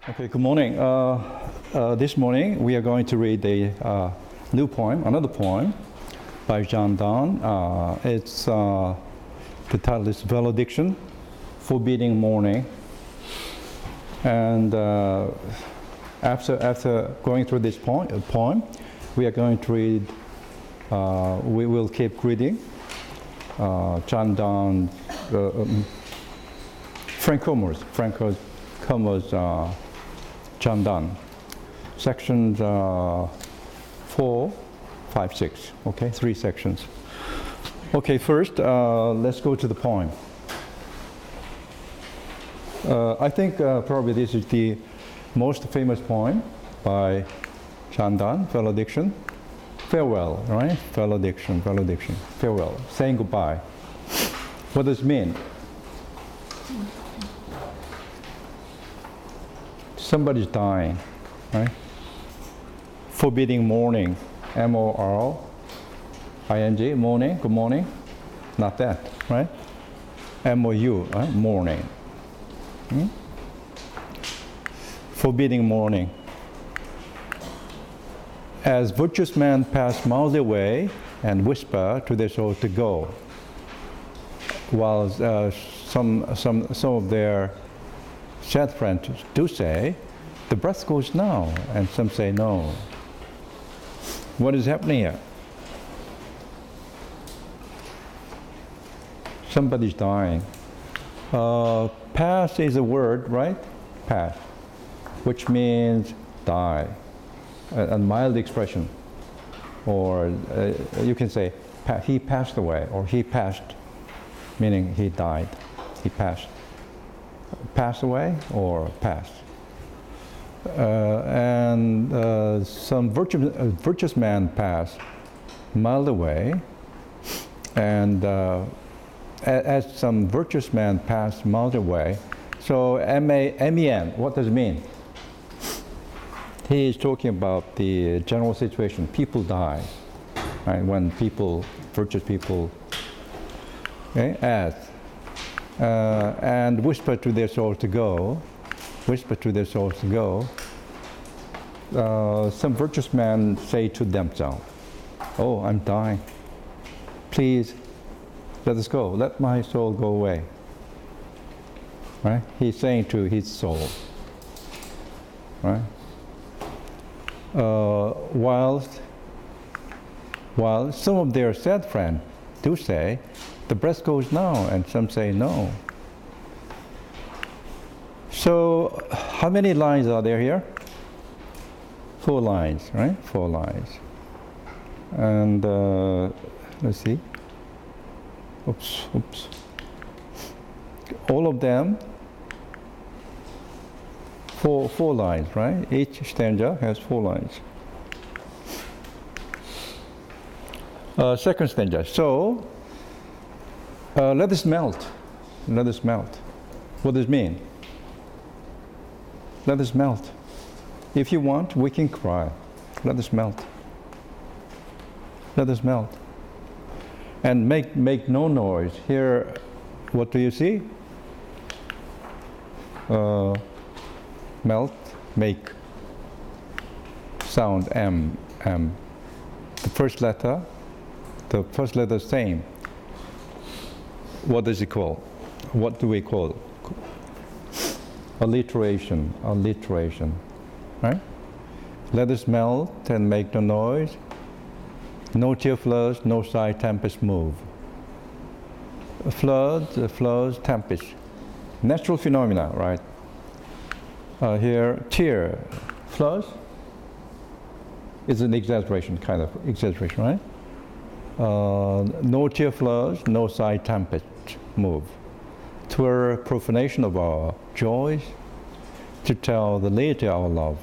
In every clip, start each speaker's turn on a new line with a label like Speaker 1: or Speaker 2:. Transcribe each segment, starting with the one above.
Speaker 1: Okay, good morning. This morning we are going to read a new poem, another poem by Donne. The title is Valediction, Forbidding Mourning. And after going through this poem, we are going to read, we will keep reading Donne, Frank Kermode's Donne, sections 4, 5, 6. Okay, 3 sections. Okay, first let's go to the poem. I think probably this is the most famous poem by Donne, Valediction. Farewell, right? Valediction, farewell, saying goodbye. What does it mean? Somebody's dying, right? Forbidding mourning, M-O-R-N-I-N-G, mourning, good morning. Not that, right? M-O-U, right? Mourning. Forbidding mourning. As virtuous men pass mildly away and whisper to their soul to go, while some of their sad friends do say, the breath goes now, and some say no. What is happening here? Somebody's dying. Pass is a word, right? Pass, which means die, a mild expression. Or you can say, he passed away, or he passed, meaning he died, he passed. Pass away or pass. Some virtuous man pass mild away, and as some virtuous man pass mild away, so M-E-N, what does it mean? He is talking about the general situation. People die, right? When virtuous people, okay, and whisper to their souls to go, some virtuous men say to themselves, oh, I'm dying. Please, let us go. Let my soul go away. Right? He's saying to his soul. Right? While some of their sad friends do say, the breath goes now, and some say no. So, how many lines are there here? 4 lines, right? 4 lines. And let's see. Oops. All of them, 4 lines, right? Each stanza has 4 lines. Second stanza. So, let us melt. Let us melt. What does it mean? Let us melt. If you want, we can cry. Let us melt. Let us melt. And make no noise. Here, what do you see? Melt, make sound M. The first letter same. What does it call? What do we call it? Alliteration, right? Let us melt and make no noise. No tear flows, no sigh, tempest move. Flows, tempest. Natural phenomena, right? Here, tear flows is an exaggeration, kind of exaggeration, right? No tear flows, no sigh, tempest move. 'Twere profanation of our joys to tell the lady our love.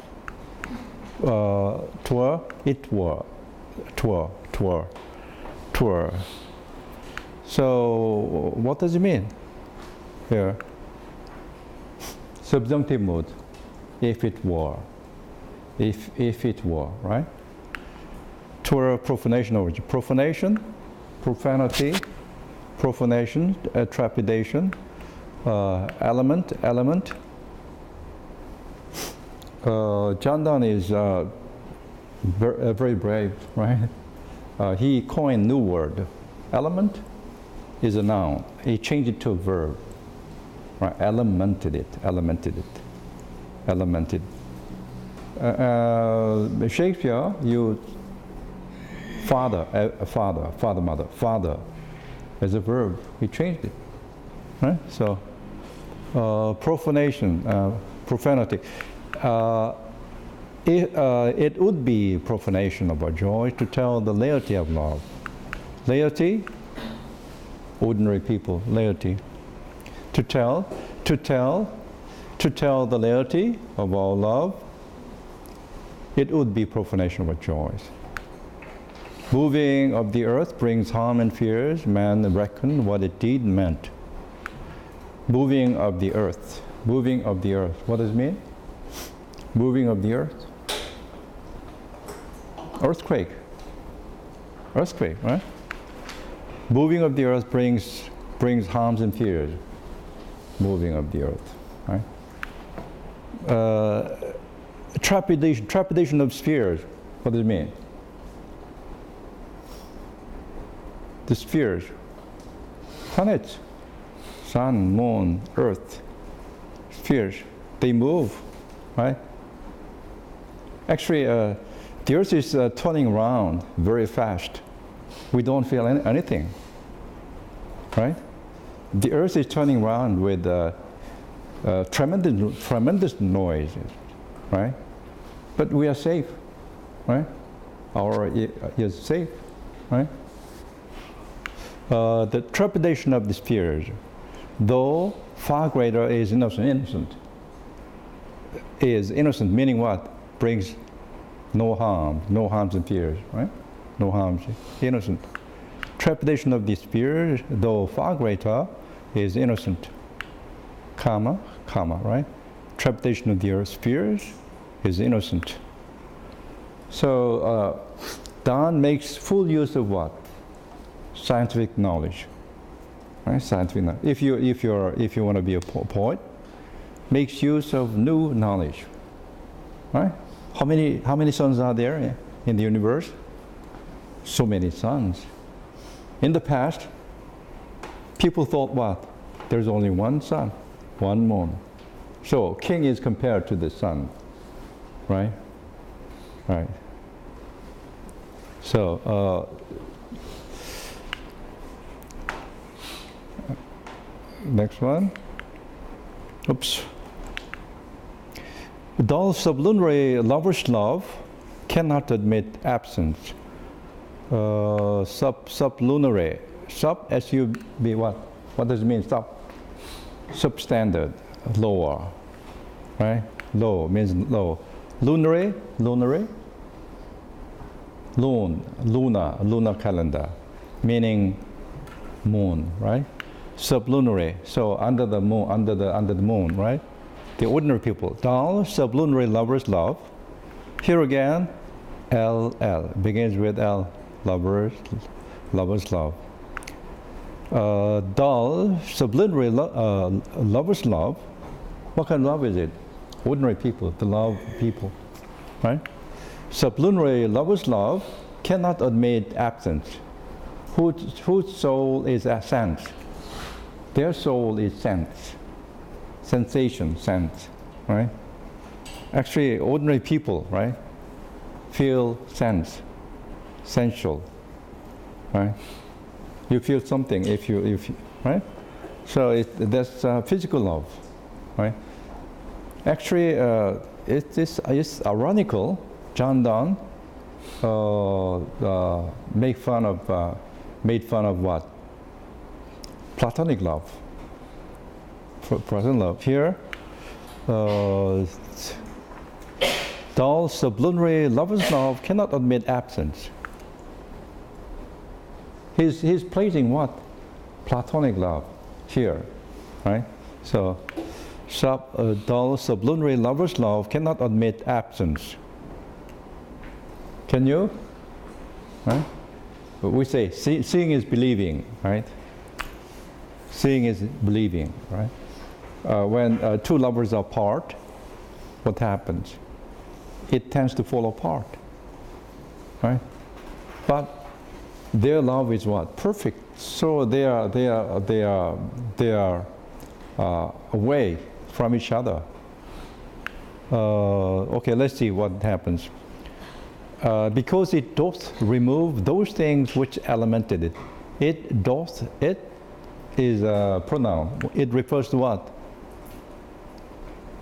Speaker 1: 'Twere. So, what does it mean here? Subjunctive mood. If it were. If it were, right? 'Twere profanation of profanation, profanity, profanation, trepidation, element, John Donne is very brave, right? He coined new word. Element is a noun. He changed it to a verb. Right? Elemented it. Shakespeare used father, mother, father as a verb. He changed it. Right? So, profanation, profanity. It would be profanation of our joy to tell the laity of love. Laity, ordinary people, laity. To tell the laity of our love, it would be profanation of our joys. Moving of the earth brings harm and fears, man reckon what it did meant. Moving of the earth, what does it mean? Moving of the earth? Earthquake, right? Moving of the earth brings harms and fears. Moving of the earth, right? Trepidation of spheres, what does it mean? The spheres, planets, sun, moon, earth, spheres, they move, right? Actually, the earth is turning around very fast. We don't feel anything, right? The earth is turning around with tremendous noise, right? But we are safe, right? Our is safe, right? The trepidation of the spheres, though far greater, is innocent. Is innocent, meaning what? Brings no harms and fears, right? No harms, innocent. Trepidation of the spheres, though far greater, is innocent. Karma, right? Trepidation of the earth spheres is innocent. So Donne makes full use of what? Scientific knowledge, right? Scientific knowledge. If you want to be a poet, makes use of new knowledge, right? How many suns are there in the universe? So many suns. In the past, people thought what? There's only one sun, one moon. So king is compared to the sun, right? Right. So next one. Oops. Dull sublunary lover's love cannot admit absence. Sublunary. Sub, S-U-B, what? What does it mean, sub? Substandard, lower, right? Low means low. Lunary, lunar calendar, meaning moon, right? Sublunary, so under the moon, right? The ordinary people. Dull sublunary lover's love. Here again, L begins with L. Lover's love. Dull sublunary lover's love. What kind of love is it? Ordinary people, the love of people, right? Sublunary lover's love cannot admit absence. Whose soul is sense? Their soul is sense. Sensation, sense, right? Actually, ordinary people, right, feel sense, sensual, right? You feel something if you right? So that's physical love, right? Actually, it's ironical. John Donne made fun of what? Platonic love. Platonic love. Here, dull sublunary lover's love cannot admit absence. He's praising what? Platonic love here, right? So, dull sublunary lover's love cannot admit absence. Can you? Right? We say seeing is believing, right? Seeing is believing, right? When two lovers are apart, what happens? it tends to fall apart, right? But their love is what? Perfect. So they are away from each other. Okay, let's see what happens. Because it doth remove those things which elemented it. It doth, it is a pronoun. It refers to what?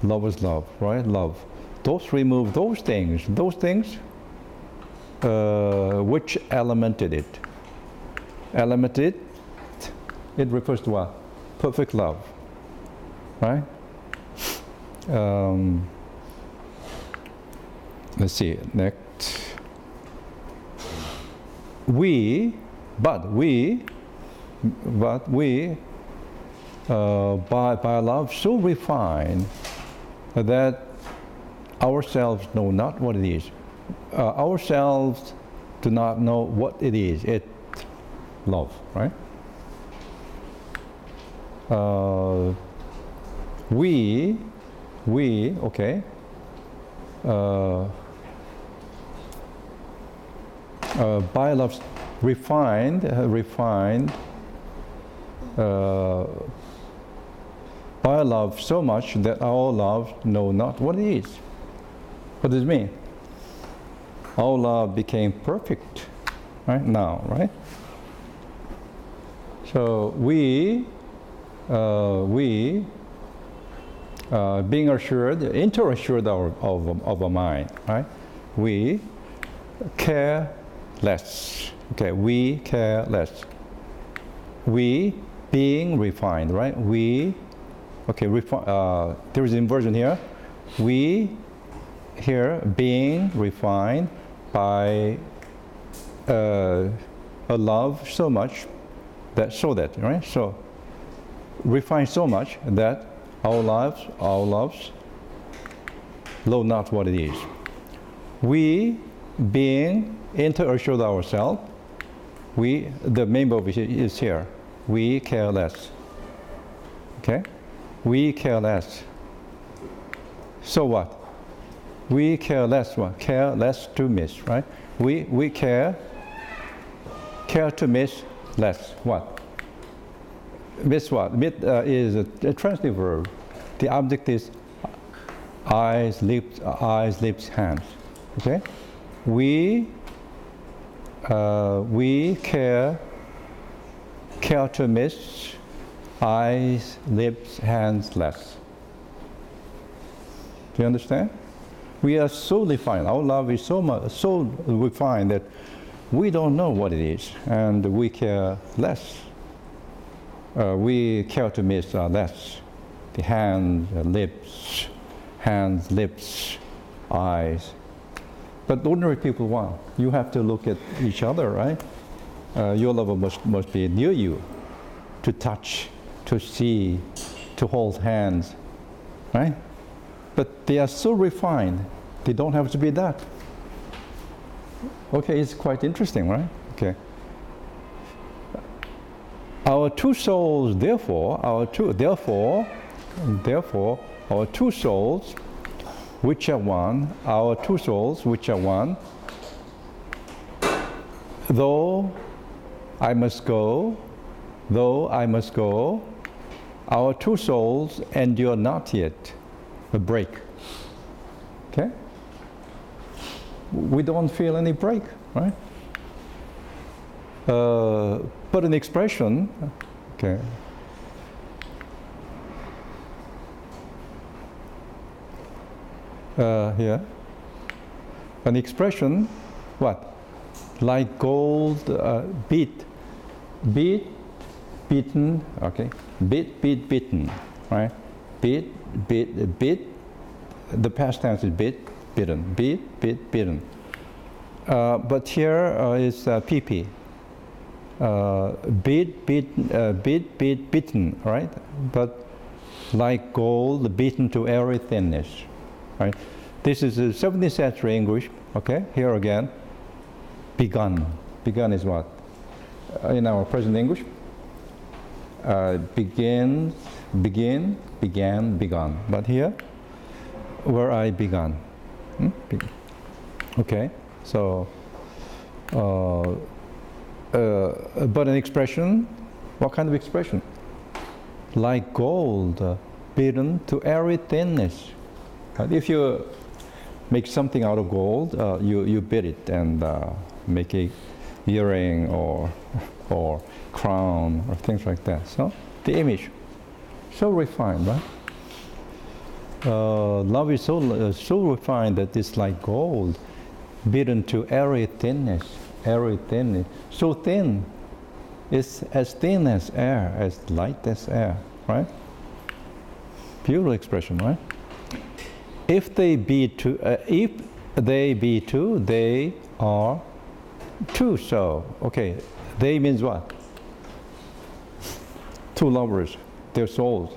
Speaker 1: Love is love, right? Love. Doth remove those things which elemented it. Elemented, it refers to what? Perfect love, right? Let's see, next. But we, by love so refined that ourselves know not what it is. Ourselves do not know what it is. It love, right? Okay. By love refined, by love so much that our love know not what it is. What does it mean? Our love became perfect, right now, right? So we being assured, inter-assured of a mind, right? We care less. Okay, we care less. We being refined, right? We, okay, there is inversion here. We here being refined by a love so much that right? So refined so much that our loves know not what it is. We being inter-assured ourselves, the main verb is here. We care less. Okay? We care less. So what? We care less what? Care less to miss, right? We care to miss less. What? Miss what? Miss is a transitive verb. The object is eyes, lips, hands. Okay? We care to miss eyes, lips, hands less. Do you understand? We are so refined. Our love is so refined that we don't know what it is, and we care less. We care to miss less. The hands, lips, eyes. But ordinary people want. You have to look at each other, right? Your lover must be near you, to touch, to see, to hold hands, right? But they are so refined, they don't have to be that. Okay, it's quite interesting, right? Okay. Our two souls, therefore, our two souls, which are one, though I must go, our two souls endure not yet a break. Okay? We don't feel any break, right? But an expression, okay. Here, an expression, what? Like gold, beaten, okay, beaten, right? Beat, the past tense is beaten, beaten. But here is PP. Beaten, right? But like gold, beaten to airy thinness, right? This is the 17th century English, okay? Here again, begun. Begun is what? In our present English? Began. But here, where I began. Okay, so, but an expression, what kind of expression? Like gold, beaten to airy thinness. If you make something out of gold, you beat it and make a earring or crown or things like that. So the image, so refined, right? Love is so refined that it's like gold, beaten to airy thinness, so thin. It's as thin as air, as light as air, right? Beautiful expression, right? If they be two, they are two. So, okay, they means what? Two lovers, their souls.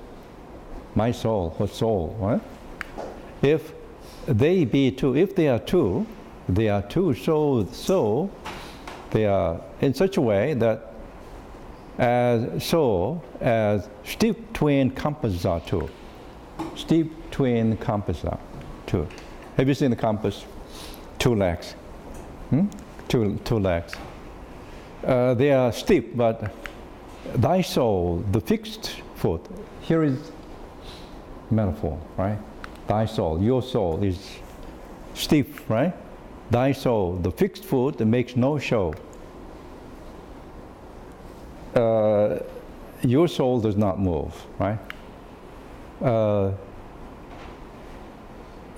Speaker 1: My soul, her soul, right? If they be two, if they are two, so they are in such a way that as steep twin compasses are two. Steep twin compasses are two. Have you seen the compass? Two legs. Two legs. They are steep, but thy soul, the fixed foot. Here is metaphor, right? Thy soul, your soul is steep, right? Thy soul, the fixed foot that makes no show. Your soul does not move, right?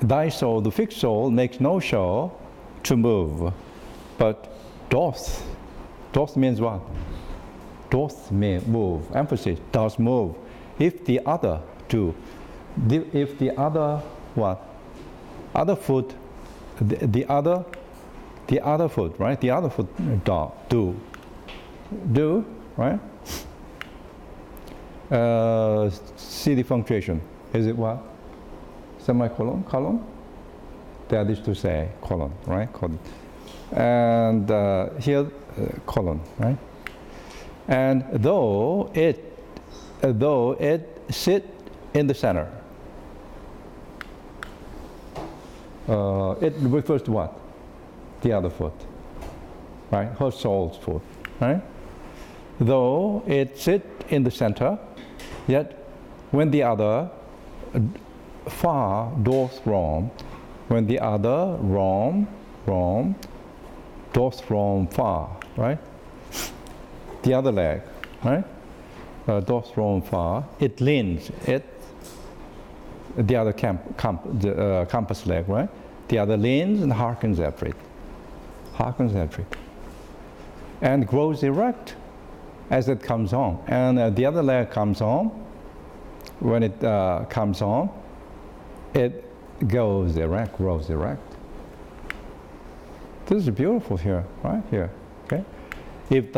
Speaker 1: Thy soul, the fixed soul, makes no show to move, but doth means what? Doth mean move, emphasis, does move. If the other do, if the other what? Other foot, the other foot, right? The other foot do, right? See the punctuation. Is it what? Semicolon, colon? That is to say, colon, right? Colon. And here, colon, right? And though it sit in the center, it refers to what? The other foot, right? Her soul's foot, right? Though it sit in the center, yet when the other far doth roam, when the other roam doth roam far, right? The other leg, right? Doth roam far. It leans. The other compass leg, right? The other leans and hearkens after it. And grows erect as it comes on. And the other leg comes on. When it comes on, it goes erect, grows erect. This is beautiful here, right here. Okay. If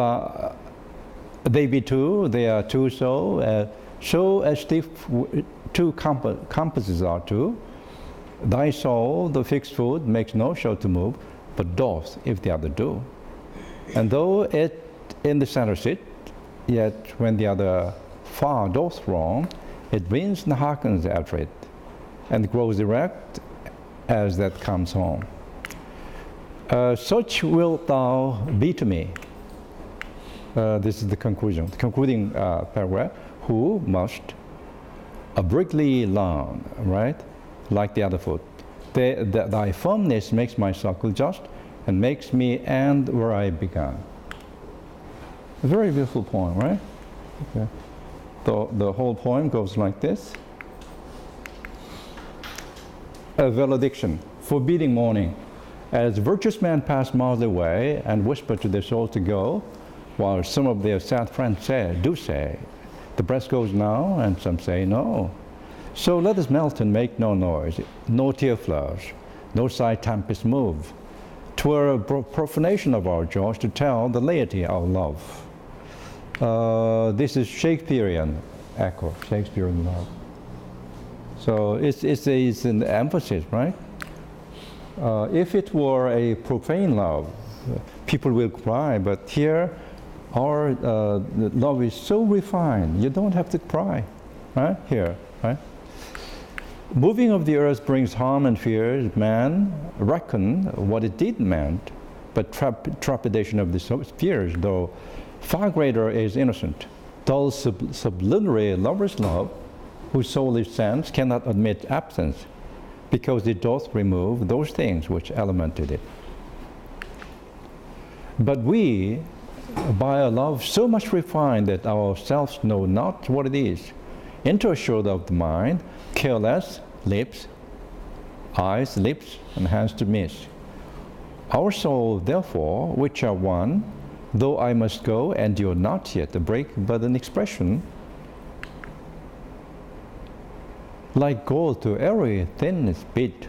Speaker 1: they be two, they are two. So as if two compasses are two, thy soul, the fixed foot, makes no show to move, but doth if the other do. And though it in the center sit, yet when the other far doth roam, it leans and hearkens after it, and grows erect as that comes home. Such wilt thou be to me. This is the conclusion. The concluding paragraph. Who must a brightly long, right? Like the other foot. Thy firmness makes my circle just and makes me end where I began. A very beautiful poem, right? Okay. The whole poem goes like this. A valediction, forbidding mourning. As virtuous men pass mildly away and whisper to their soul to go, while some of their sad friends do say, the breath goes now, and some say no. So let us melt and make no noise, no tear flows, no sigh tempest move. 'Twere a profanation of our joys to tell the laity our love. This is Shakespearean echo, Shakespearean love. So it's an emphasis, right? If it were a profane love, people will cry, but here our love is so refined, you don't have to cry, right? Here, right? moving of the earth brings harm and fears. Man reckon what it did meant, but trepidation of the spheres, though far greater, is innocent. Dull sublunary lover's love, whose soul is sense, cannot admit absence, because it doth remove those things which elemented it. But we, by a love so much refined that ourselves know not what it is, enter assured of the mind, careless, lips, eyes, lips, and hands to miss. Our soul, therefore, which are one, though I must go, endure not yet a break, but an expression, like gold to every thinnest bit.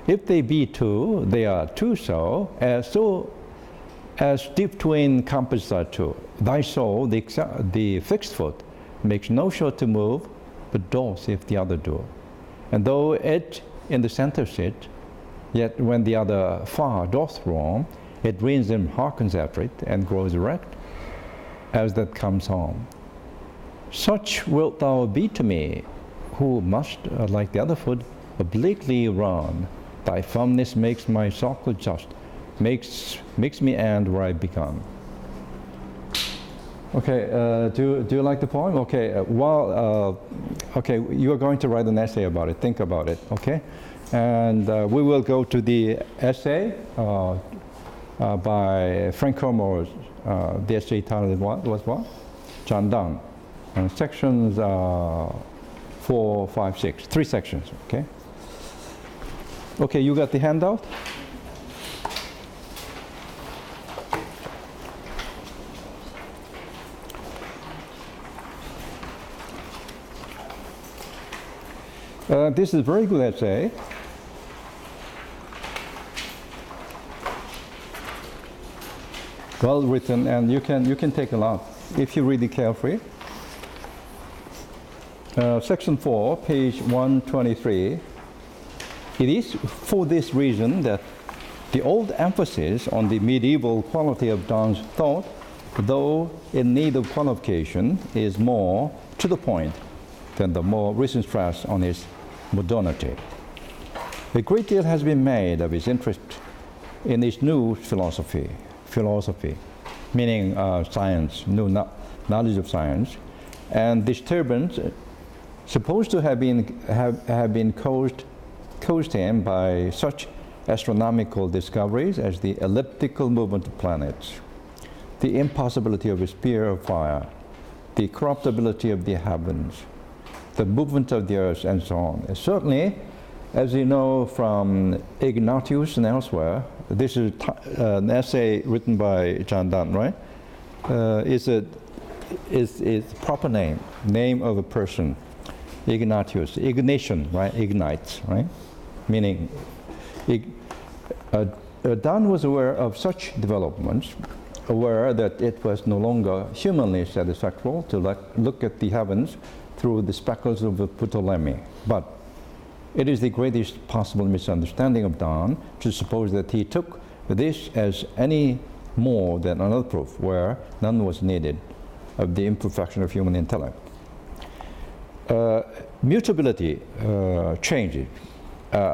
Speaker 1: If they be two, they are two so as deep twin compasses are two. Thy soul, the fixed foot, makes no show to move, but doth if the other do. And though it in the center sit, yet when the other far doth roam, it reins and hearkens after it, and grows erect, as that comes home. Such wilt thou be to me, who must, like the other foot, obliquely run. Thy firmness makes my circle just, makes me end where I begun. Okay, do you like the poem? Okay, okay, you are going to write an essay about it. Think about it, okay? And we will go to the essay by Frank Kermode. The essay title was what? Donne. And sections 4, 5, 6. 3 sections, okay? Okay, you got the handout? This is a very good essay. Well written, and you can take a lot if you read it carefully. Section 4, page 123. It is for this reason that the old emphasis on the medieval quality of Donne's thought, though in need of qualification, is more to the point than the more recent stress on his modernity. A great deal has been made of his interest in this new philosophy, meaning science, new knowledge of science, and disturbance supposed to have been caused him by such astronomical discoveries as the elliptical movement of planets, the impossibility of a sphere of fire, the corruptibility of the heavens, the movement of the earth, and so on. And certainly, as you know from Ignatius and elsewhere, this is an essay written by John Donne, right? Is proper name of a person. Ignatius, Ignatian, right? Ignites, right? Meaning, Donne was aware of such developments, aware that it was no longer humanly satisfactory to look at the heavens through the speckles of Ptolemy. But it is the greatest possible misunderstanding of Donne to suppose that he took this as any more than another proof where none was needed of the imperfection of human intellect. Mutability changes,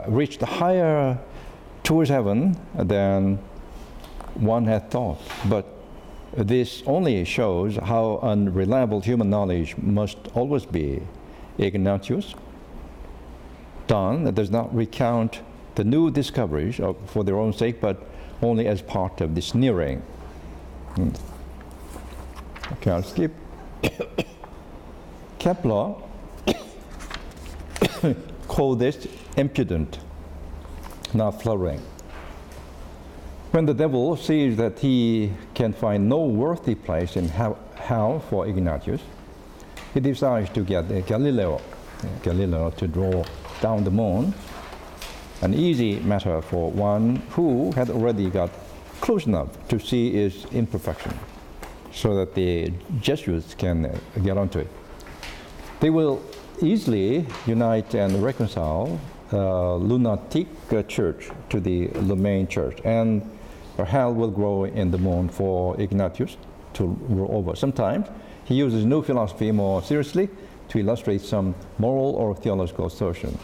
Speaker 1: reached higher towards heaven than one had thought. But this only shows how unreliable human knowledge must always be. Ignatius, Donne does not recount the new discoveries for their own sake, but only as part of the sneering. Okay, I'll skip. Kepler called this impudent, not flattering. When the devil sees that he can find no worthy place in hell for Ignatius, he decides to get Galileo to draw down the moon, an easy matter for one who had already got close enough to see its imperfection, so that the Jesuits can get onto it. They will easily unite and reconcile lunatic church to the Lumain church, and hell will grow in the moon for Ignatius to rule over. Sometimes he uses new philosophy more seriously to illustrate some moral or theological assertion.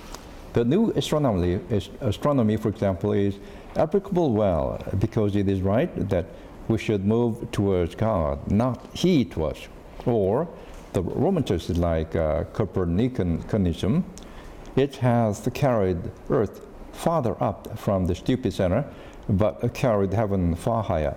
Speaker 1: The new astronomy, for example, is applicable well because it is right that we should move towards God, not He to us. Or the Romanists like Copernicanism, it has carried Earth farther up from the stupid center, but carried heaven far higher.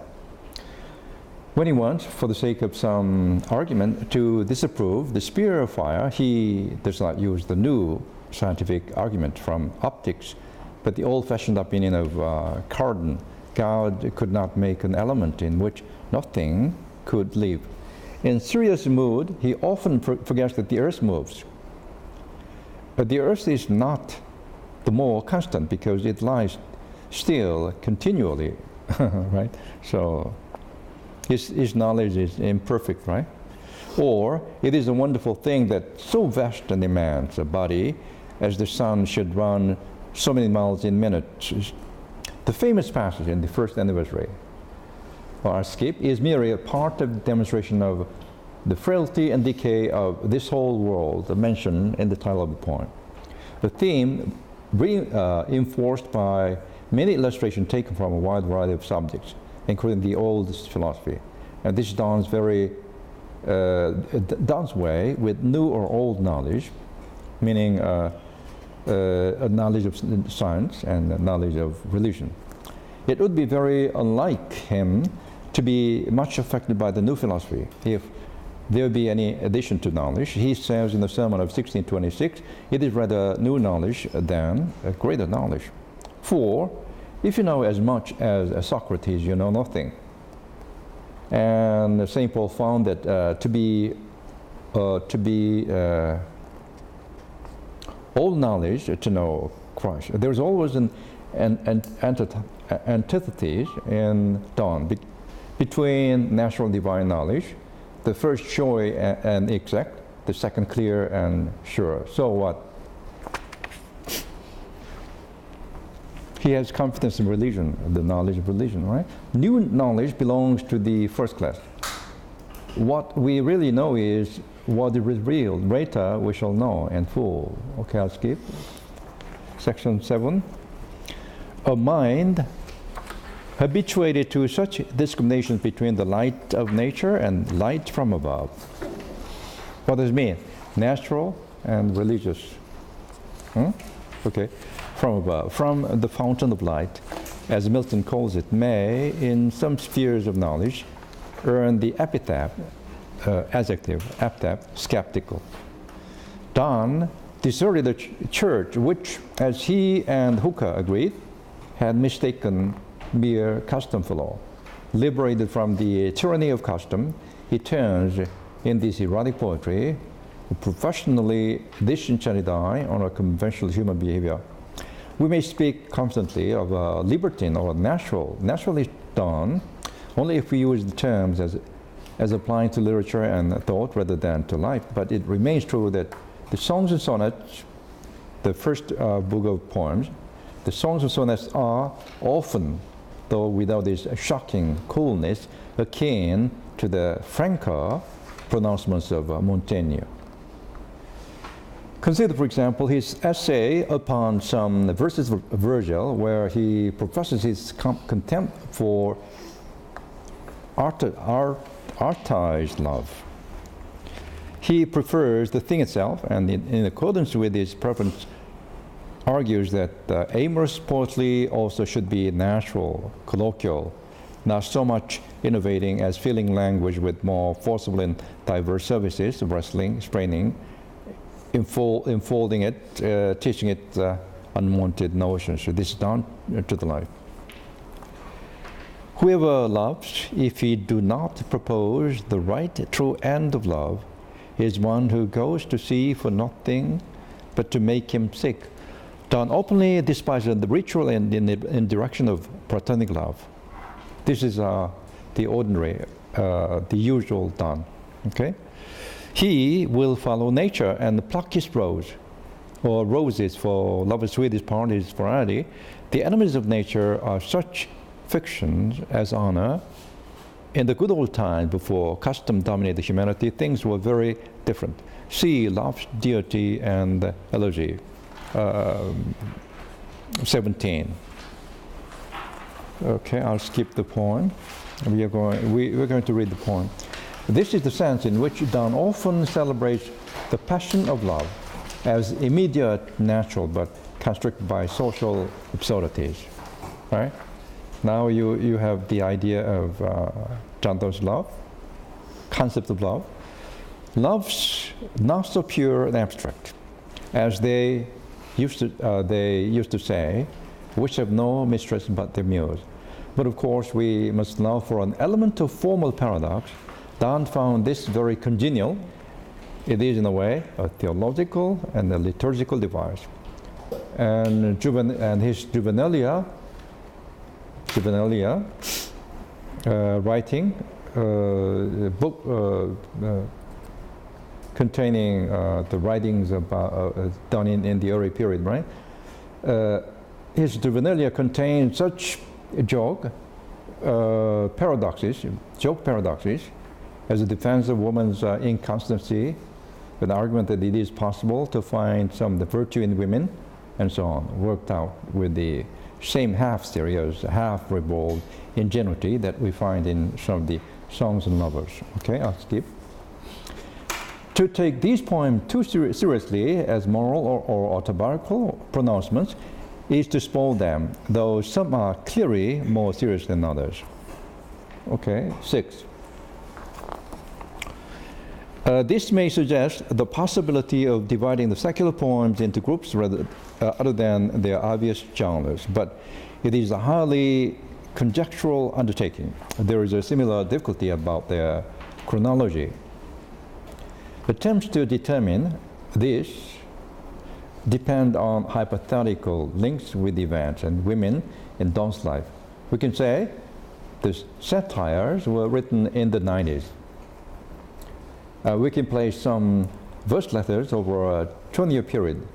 Speaker 1: When he wants, for the sake of some argument, to disapprove the spear of fire, he does not use the new scientific argument from optics, but the old-fashioned opinion of Cardan. God could not make an element in which nothing could live. In serious mood, he often forgets that the earth moves. But the earth is not the more constant because it lies still continually, right? So his knowledge is imperfect, right? Or it is a wonderful thing that so vast demands a body as the sun should run so many miles in minutes. The famous passage in the first anniversary of our skip is merely a part of the demonstration of the frailty and decay of this whole world mentioned in the title of the poem. The theme reinforced by many illustrations taken from a wide variety of subjects, including the oldest philosophy. And this is Donne's Donne's way with new or old knowledge, meaning a knowledge of science and a knowledge of religion. It would be very unlike him to be much affected by the new philosophy if there would be any addition to knowledge. He says in the sermon of 1626, it is rather new knowledge than a greater knowledge. For if you know as much as Socrates, you know nothing. And St. Paul found that to be all knowledge to know Christ. There's always an antithesis in Donne between natural divine knowledge, the first sure and exact, the second clear and sure. So what? He has confidence in religion, the knowledge of religion, right? New knowledge belongs to the first class. What we really know is what is revealed. Later we shall know in full. Okay, I'll skip. Section 7. A mind habituated to such discriminations between the light of nature and light from above. What does it mean? Natural and religious. Okay. From above, from the fountain of light, as Milton calls it, may, in some spheres of knowledge, earn the epithet, skeptical. Donne deserted the church, which, as he and Hooker agreed, had mistaken mere custom for law. Liberated from the tyranny of custom, he turns, in this erotic poetry, a professionally disenchanted eye on a conventional human behavior. We may speak confidently of a libertine or naturally Donne, only if we use the terms as applying to literature and thought rather than to life. But it remains true that the songs and sonnets, the first book of poems, the songs and sonnets are often, though without this shocking coolness, akin to the franker pronouncements of Montaigne. Consider, for example, his essay upon some verses of Virgil, where he professes his contempt for artized love. He prefers the thing itself, and in accordance with his preference, argues that amorous poetry also should be natural, colloquial, not so much innovating as filling language with more forcible and diverse services, wrestling, spraining, enfolding it, teaching it unwanted notions. So this is down to the life. Whoever loves, if he do not propose the right true end of love, is one who goes to sea for nothing but to make him sick. Donne openly despises the ritual and in direction of platonic love. This is the ordinary, the usual Donne. Okay. He will follow nature and pluck his rose, or roses, for love's sweetest part is variety. The enemies of nature are such fictions as honor. In the good old times, before custom dominated humanity, things were very different. See love's deity and elegy. 17. Okay, I'll skip the poem. We're going to read the poem. This is the sense in which Donne often celebrates the passion of love as immediate, natural, but constricted by social absurdities. Right? Now you have the idea of John Donne's love, concept of love. Love's not so pure and abstract, as they used to say, which have no mistress but their muse. But of course, we must allow for an element of formal paradox. Donne found this very congenial. It is, in a way, a theological and a liturgical device. And his Juvenilia writing, a book containing the writings about done in the early period, right? His Juvenilia contains such joke paradoxes, as a defense of woman's inconstancy, with the argument that it is possible to find some the virtue in women, and so on, worked out with the same half-serious, half-ribald ingenuity that we find in some of the songs and lovers. Okay, I'll skip. To take these poems too seriously as moral or autobiographical pronouncements is to spoil them, though some are clearly more serious than others. Okay, 6. This may suggest the possibility of dividing the secular poems into groups other than their obvious genres, but it is a highly conjectural undertaking. There is a similar difficulty about their chronology. Attempts to determine this depend on hypothetical links with events and women in Donne's life. We can say the satires were written in the 90s. We can place some verse letters over a 20-year period.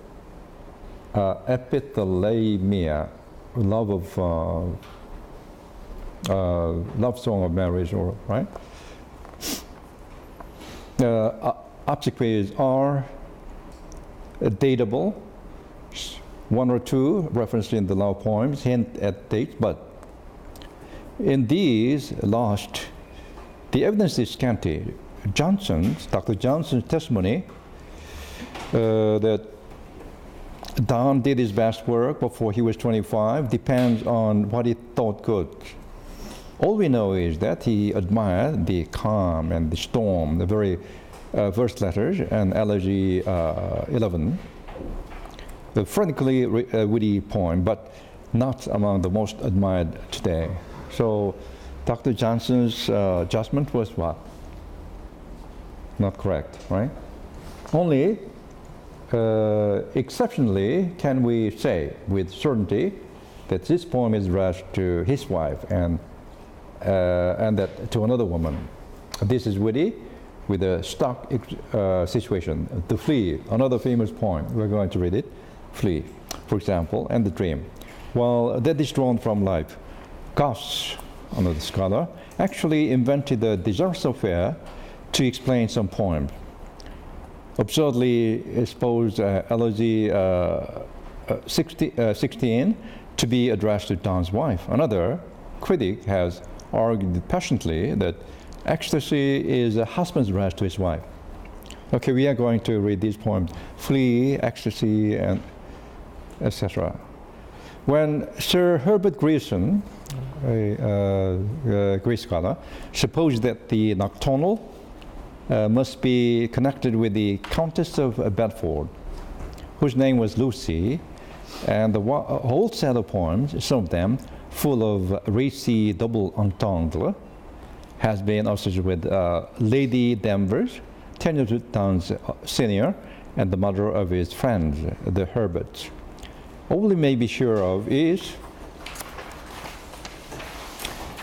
Speaker 1: Epithalamia, love song of marriage, or right? Obsequies are datable. One or two referenced in the love poems hint at dates, but in these last, the evidence is scanty. Dr. Johnson's testimony that Donne did his best work before he was 25 depends on what he thought good. All we know is that he admired the calm and the storm, the very verse letters and Elegy 11, the frantically witty poem, but not among the most admired today. So Dr. Johnson's judgment was what? Not correct, right? Only exceptionally can we say with certainty that this poem is addressed to his wife and that to another woman. This is witty with a stock situation. The Flea, another famous poem, we're going to read it. Flea, for example, and The Dream. Well, that is drawn from life. Goss, another scholar, actually invented the Desirous Affair to explain some poems. Absurdly exposed Elegy 16 to be addressed to Donne's wife. Another critic has argued passionately that ecstasy is a husband's address to his wife. Okay, we are going to read these poems: Flea, Ecstasy, and etc. When Sir Herbert Grierson, a Greek scholar, supposed that the nocturnal must be connected with the Countess of Bedford, whose name was Lucy, and the whole set of poems, some of them full of racy double entendre, has been associated with Lady Danvers, 10 years Donne's senior, and the mother of his friends, the Herberts. All we may be sure of is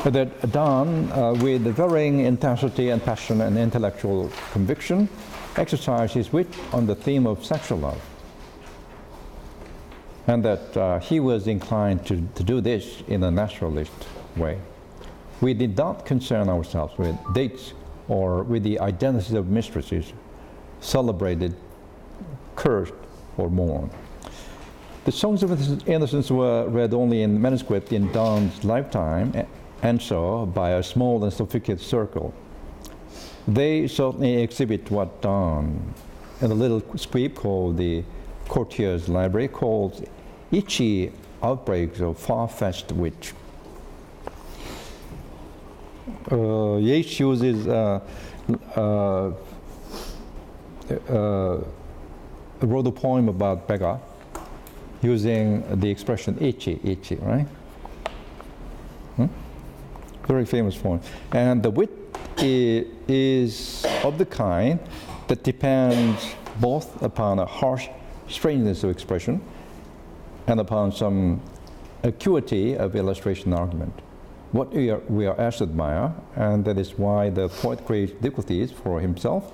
Speaker 1: that Donne, with varying intensity and passion and intellectual conviction, exercised his wit on the theme of sexual love, and that he was inclined to do this in a naturalist way. We did not concern ourselves with dates or with the identities of mistresses, celebrated, cursed, or mourned. The Songs of Innocence were read only in manuscript in Donne's lifetime, and so by a small and sophisticated circle. They certainly exhibit what Donne, in a little script called the Courtier's Library, calls itchy outbreaks of far-fetched wit. Yeats uses wrote a poem about beggar using the expression itchy, right? Very famous poem. And the wit is of the kind that depends both upon a harsh strangeness of expression and upon some acuity of illustration argument. What we are asked to admire, and that is why the poet creates difficulties for himself,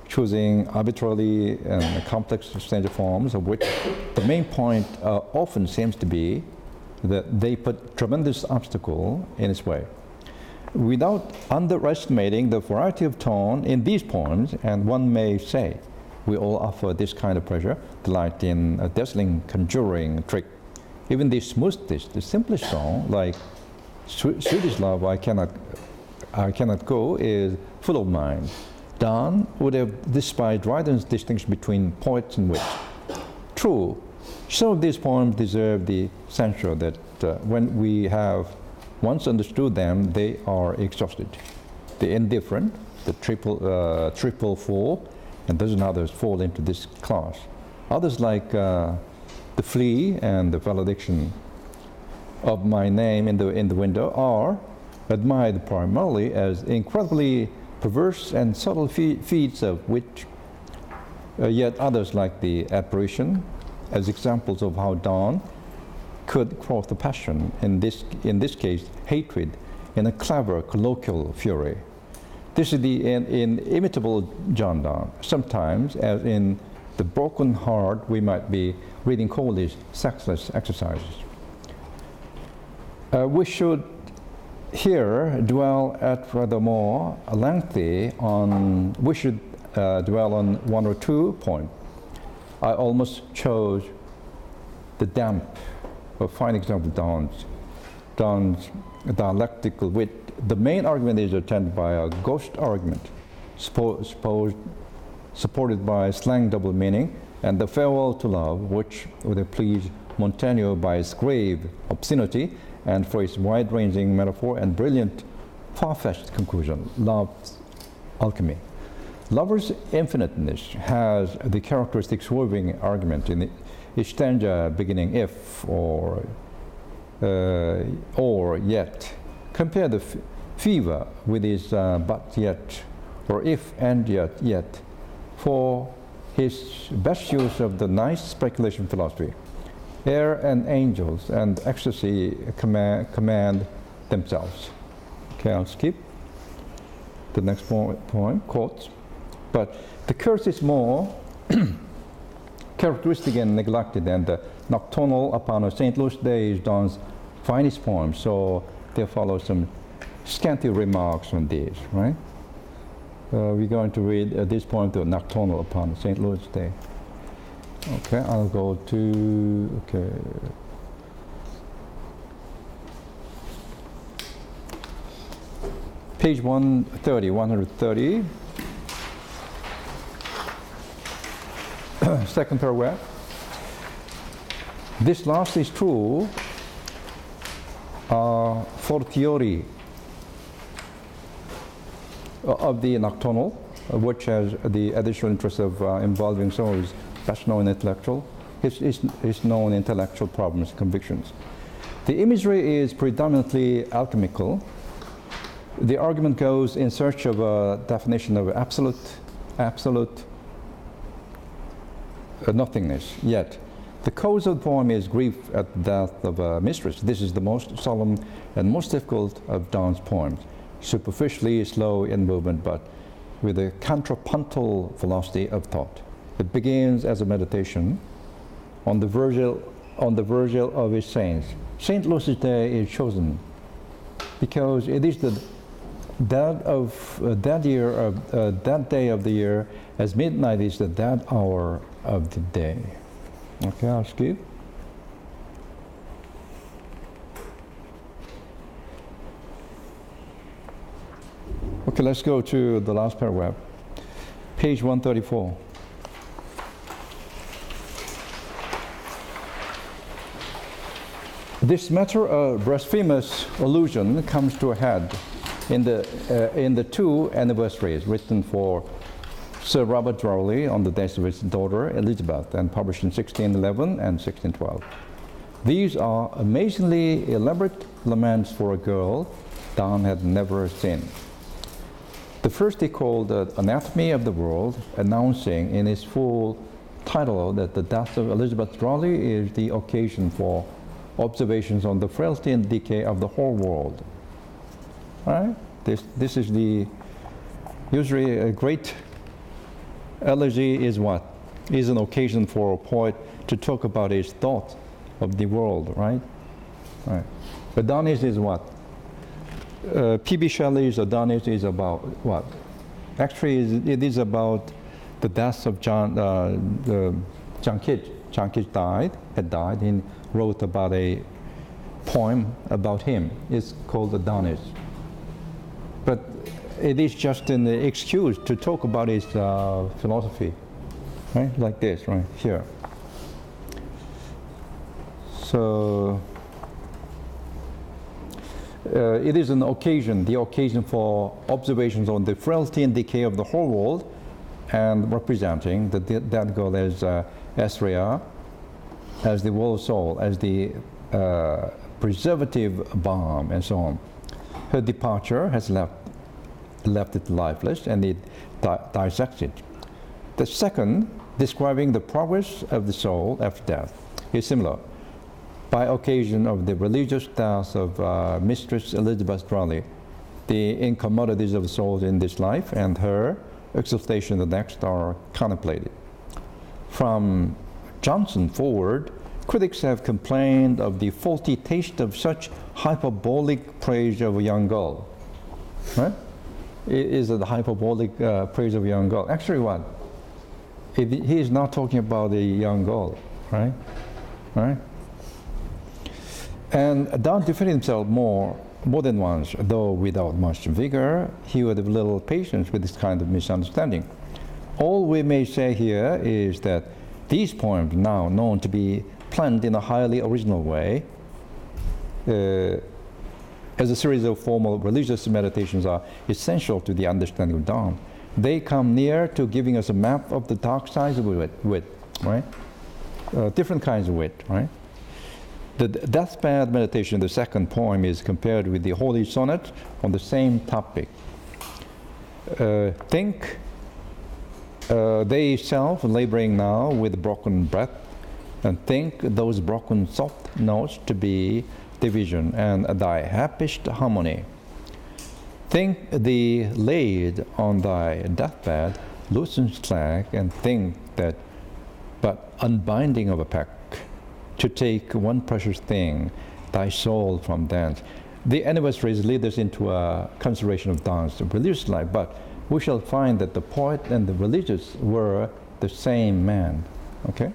Speaker 1: choosing arbitrarily and complex standard forms, of which the main point often seems to be that they put tremendous obstacle in its way. Without underestimating the variety of tone in these poems, and one may say, we all offer this kind of pleasure, delight in a dazzling, conjuring trick. Even the smoothest, the simplest song, like Swedish Love, I Cannot Go, is full of mind. Donne would have despised Dryden's distinction between poets and wit. True, some of these poems deserve the censure that when we have once understood them, they are exhausted. The Indifferent, the Triple Four, and dozen others fall into this class. Others like The Flea and the Valediction of My Name in the Window are admired primarily as incredibly perverse and subtle feats of wit, yet others like The Apparition as examples of how Donne could cross the passion, in this case hatred, in a clever colloquial fury. This is the inimitable John Donne. Sometimes, as in The Broken Heart, we might be reading Coley's sexless exercises. We should here dwell at rather more lengthy on, we should dwell on one or two points. I almost chose The Damp, a fine example of Donne's dialectical wit. The main argument is attended by a ghost argument, supported by slang double meaning, and the farewell to love, which would have pleased Montaigne by its grave obscenity and for its wide-ranging metaphor and brilliant, far-fetched conclusion, love's alchemy. Lover's infiniteness has the characteristic swerving argument in each stanza beginning if or yet. Compare the fever with his but yet, or if and yet, for his best use of the nice speculation philosophy. Air and angels and ecstasy command themselves. Okay, I'll skip the next poem, quotes. But the curse is more characteristic and neglected, and the Nocturnal upon a St. Louis Day is Donne's finest poem, so there follow some scanty remarks on these, right? We're going to read this poem, the Nocturnal upon St. Louis Day. Okay, I'll go to, okay. Page 130. Second paragraph. This last is true fortiori of the Nocturnal, which has the additional interest of involving some of his best known intellectual, his known intellectual problems and convictions. The imagery is predominantly alchemical. The argument goes in search of a definition of absolute nothingness. Yet, the cause of the poem is grief at the death of a mistress. This is the most solemn and most difficult of Donne's poems. Superficially slow in movement, but with a contrapuntal velocity of thought. It begins as a meditation on the Virgil of his saints. St. Louis Day is chosen because it is that day of the year, as midnight is the dead hour of the day. Okay, I'll skip. Okay, let's go to the last paragraph. Page 134. This matter of blasphemous allusion comes to a head in the two anniversaries written for Sir Robert Rowley on the death of his daughter Elizabeth and published in 1611 and 1612. These are amazingly elaborate laments for a girl Donne had never seen. The first he called the Anatomy of the World, announcing in its full title that the death of Elizabeth Rowley is the occasion for observations on the frailty and decay of the whole world. Right? This is the, usually a great elegy is what? Is an occasion for a poet to talk about his thought of the world, right? Right. But Donne's is what? P.B. Shelley's Donne's is about what? Actually, it is about the death of John Kidd. John Kidd had died. He wrote about a poem about him. It's called the Donne's. But it is just an excuse to talk about his philosophy, right? Like this, right here. So it is an occasion, the occasion for observations on the frailty and decay of the whole world, and representing that girl as Asria, as the world soul, as the preservative balm, and so on. Her departure has left it lifeless, and it dissects it. The second, describing the progress of the soul after death, is similar. By occasion of the religious death of Mistress Elizabeth Rowley, the incommodities of the soul in this life and her exaltation in the next are contemplated. From Johnson forward, critics have complained of the faulty taste of such hyperbolic praise of a young girl. Right? Is it the hyperbolic praise of a young girl? Actually, what? He is not talking about a young girl, right? Right? And Donne defended himself more than once, though without much vigor. He would have little patience with this kind of misunderstanding. All we may say here is that these poems, now known to be planned in a highly original way, as a series of formal religious meditations are essential to the understanding of Donne. They come near to giving us a map of the dark sides of wit, right? Different kinds of wit, right? The deathbed meditation, the second poem, is compared with the Holy Sonnet on the same topic. Think they self laboring now with broken breath, and think those broken soft notes to be division and thy happiest harmony. Think thee laid on thy deathbed, loosen slack, and think that but unbinding of a pack, to take one precious thing, thy soul from thence. The anniversaries lead us into a consideration of Donne's religious life, but we shall find that the poet and the religious were the same man. Okay?